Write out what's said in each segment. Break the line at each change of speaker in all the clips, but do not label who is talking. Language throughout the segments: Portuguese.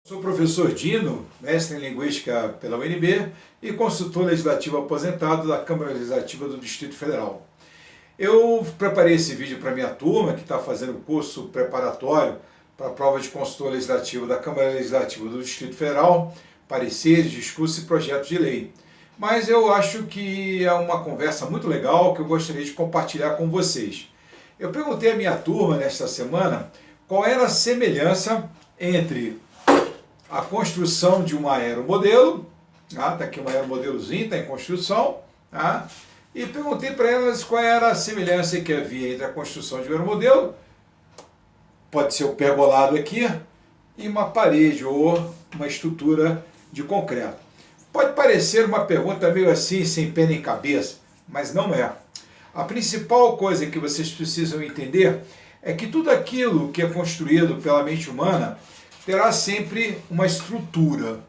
Sou o professor Dino, mestre em Linguística pela UNB e consultor legislativo aposentado da Câmara Legislativa do Distrito Federal. Eu preparei esse vídeo para minha turma, que está fazendo o curso preparatório para a prova de consultor legislativo da Câmara Legislativa do Distrito Federal, pareceres, discursos e projetos de lei. Mas eu acho que é uma conversa muito legal que eu gostaria de compartilhar com vocês. Eu perguntei à minha turma nesta semana qual era a semelhança entre a construção de um aeromodelo, está aqui um aeromodelozinho, está em construção, e perguntei para elas qual era a semelhança que havia entre a construção de um aeromodelo, pode ser o pergolado aqui, e uma parede ou uma estrutura de concreto. Pode parecer uma pergunta meio assim, sem pé nem cabeça, mas não é. A principal coisa que vocês precisam entender é que tudo aquilo que é construído pela mente humana terá sempre uma estrutura.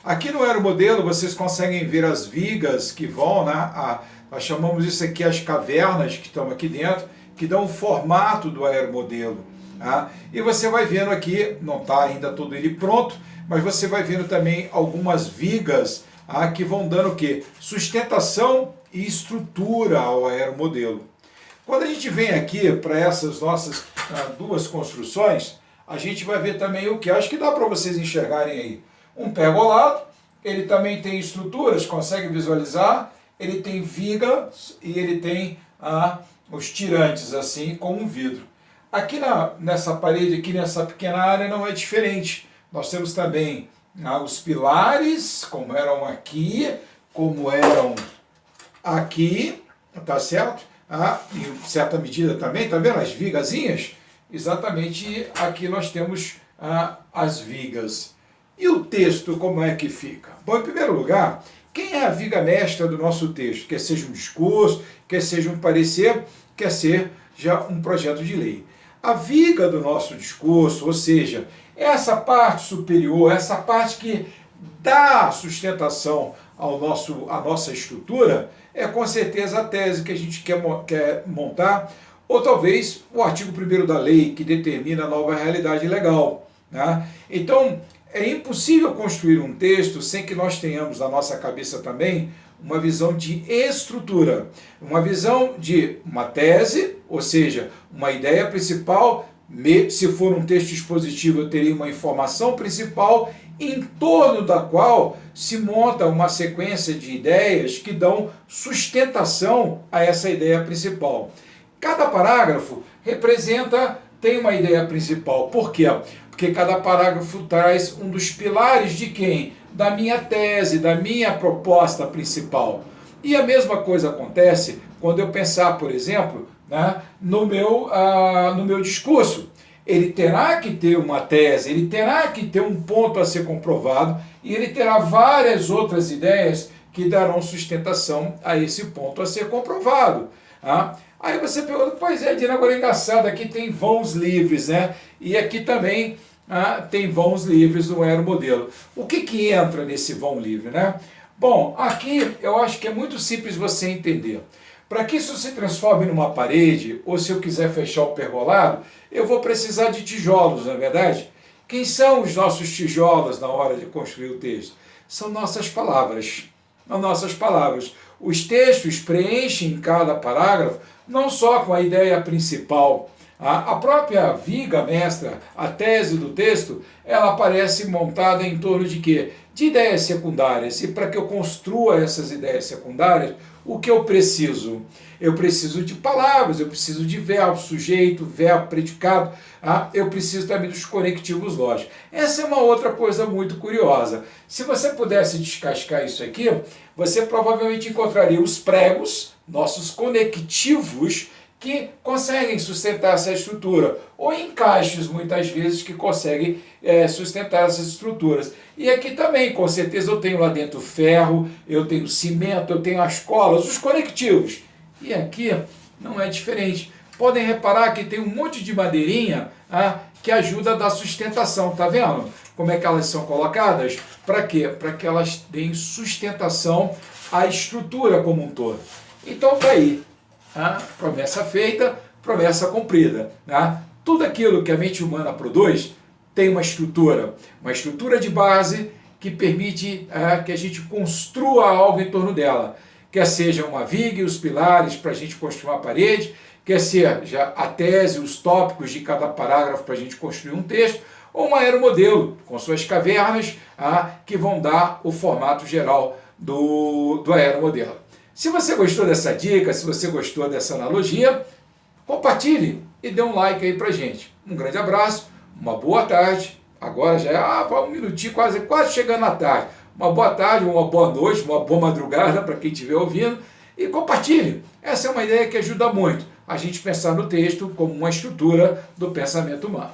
Aqui no aeromodelo vocês conseguem ver as vigas que vão, nós chamamos isso aqui as cavernas que estão aqui dentro, que dão o formato do aeromodelo. E você vai vendo aqui, não está ainda todo ele pronto, mas você vai vendo também algumas vigas que vão dando o quê? Sustentação e estrutura ao aeromodelo. Quando a gente vem aqui para essas nossas duas construções, a gente vai ver também o que? Acho que dá para vocês enxergarem aí. Um pergolado, ele também tem estruturas, consegue visualizar, ele tem vigas e ele tem os tirantes, assim, como um vidro. Aqui nessa parede, aqui nessa pequena área, não é diferente. Nós temos também os pilares, como eram aqui, como eram aqui, tá certo? Em certa medida também, tá vendo as vigazinhas? Exatamente aqui nós temos as vigas. E o texto, como é que fica? Bom, em primeiro lugar, quem é a viga mestra do nosso texto? Quer seja um discurso, quer seja um parecer, quer ser já um projeto de lei. A viga do nosso discurso, ou seja, essa parte superior, essa parte que dá sustentação à nossa estrutura, é com certeza a tese que a gente quer montar, ou talvez o artigo 1º da lei, que determina a nova realidade legal. Então, é impossível construir um texto sem que nós tenhamos na nossa cabeça também uma visão de estrutura, uma visão de uma tese, ou seja, uma ideia principal. Se for um texto expositivo, eu teria uma informação principal em torno da qual se monta uma sequência de ideias que dão sustentação a essa ideia principal. Cada parágrafo tem uma ideia principal. Por quê? Porque cada parágrafo traz um dos pilares de quem? Da minha tese, da minha proposta principal. E a mesma coisa acontece quando eu pensar, por exemplo, no meu discurso. Ele terá que ter uma tese, ele terá que ter um ponto a ser comprovado e ele terá várias outras ideias que darão sustentação a esse ponto a ser comprovado. Aí você pergunta, pois é, Dino, agora é engraçado, aqui tem vãos livres, E aqui também tem vãos livres no aeromodelo. O que entra nesse vão livre, Bom, aqui eu acho que é muito simples você entender. Para que isso se transforme numa parede, ou se eu quiser fechar o pergolado, eu vou precisar de tijolos, não é verdade? Quem são os nossos tijolos na hora de construir o texto? São nossas palavras. São nossas palavras. Os textos preenchem cada parágrafo não só com a ideia principal. A própria viga mestra, a tese do texto, ela aparece montada em torno de quê? De ideias secundárias. E para que eu construa essas ideias secundárias, o que eu preciso? Eu preciso de palavras, eu preciso de verbo, sujeito, verbo, predicado, eu preciso também dos conectivos lógicos. Essa é uma outra coisa muito curiosa. Se você pudesse descascar isso aqui, você provavelmente encontraria os pregos, nossos conectivos, que conseguem sustentar essa estrutura, ou encaixes, muitas vezes, que conseguem sustentar essas estruturas. E aqui também, com certeza, eu tenho lá dentro ferro, eu tenho cimento, eu tenho as colas, os conectivos. E aqui não é diferente. Podem reparar que tem um monte de madeirinha que ajuda a dar sustentação, tá vendo? Como é que elas são colocadas? Para quê? Para que elas deem sustentação à estrutura como um todo. Então tá aí. Promessa feita, promessa cumprida. Tudo aquilo que a mente humana produz tem uma estrutura de base que permite que a gente construa algo em torno dela. Quer seja uma viga e os pilares para a gente construir uma parede, quer seja a tese, os tópicos de cada parágrafo para a gente construir um texto, ou um aeromodelo com suas cavernas que vão dar o formato geral do aeromodelo. Se você gostou dessa dica, se você gostou dessa analogia, compartilhe e dê um like aí pra gente. Um grande abraço, uma boa tarde. Agora já é um minutinho, quase chegando à tarde. Uma boa tarde, uma boa noite, uma boa madrugada para quem estiver ouvindo. E compartilhe. Essa é uma ideia que ajuda muito a gente pensar no texto como uma estrutura do pensamento humano.